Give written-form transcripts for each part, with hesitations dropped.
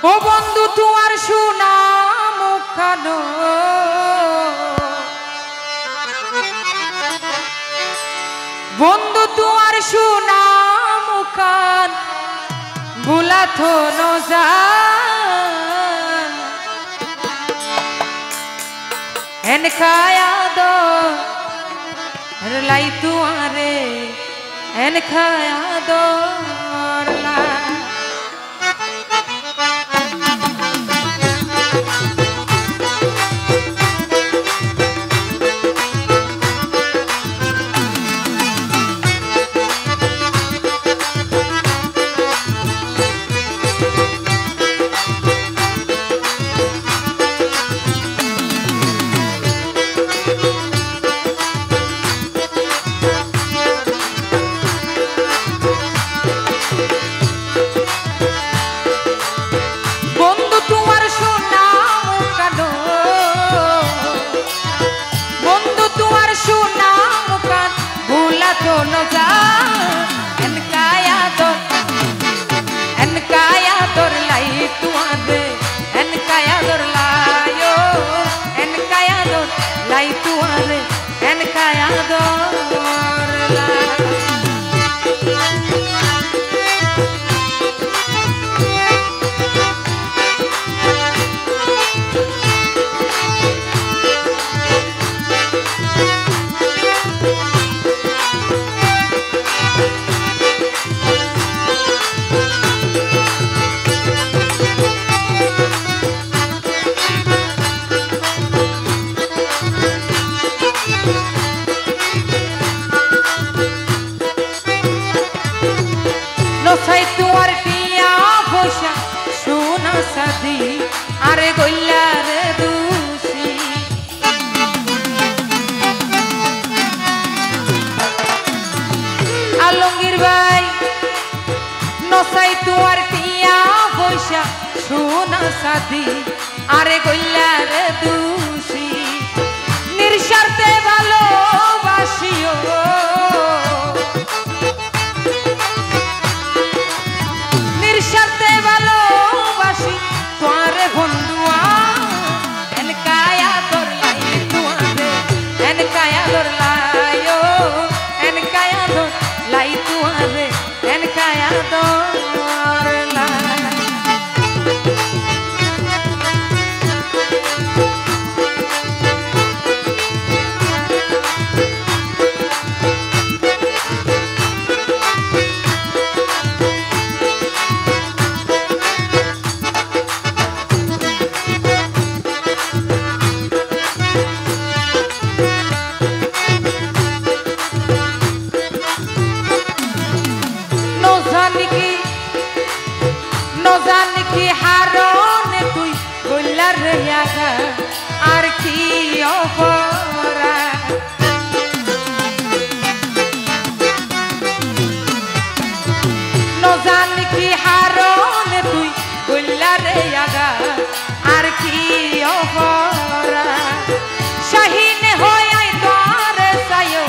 ও বন্ধু তোমার সুনাম খানো বন্ধু তোমার সুনাম খান বুলাথো নজান এন খায়া দো লাই তুয়ারে এন খায়া দো আরে গইলার দুষি আলমগীর ভাই নসাই তোমার টিয়া পয়সা সোনা সাদি আরে গইলার দুষি নির্স্বার্থে ভালোবাসিও নির্স্বার্থে ভালোবাসি তোরে বন্ধুয়া এন কায়া তোর লাই তুয়ারে এন কায়া তোর লাইও এন কায়া তোর লাই তুয়ারে এন কায়া তোর লাই নজানি কি হারনে তুই বললার রেয়াগা আর কি অপরা নজানি কি হারনে তুই বললার রেয়াগা আর কি অপরা শাহিনে হয় আই তোর সায়ো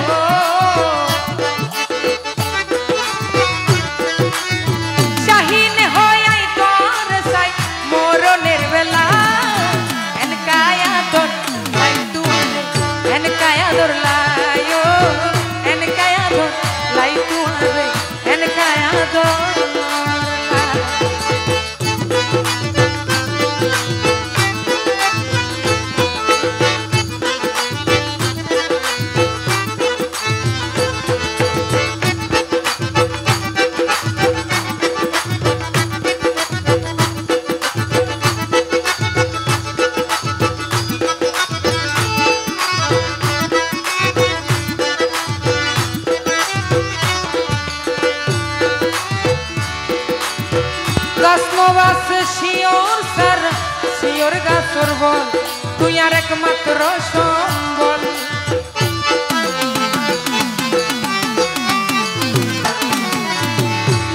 শিওর স্যার শিওর গাছর বল তুই আর একমাত্র সম্বল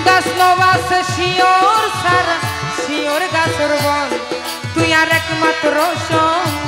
গাছ নবাস শিওর স্যার শিওর গাছর বল তুই আর একমাত্র সম্বল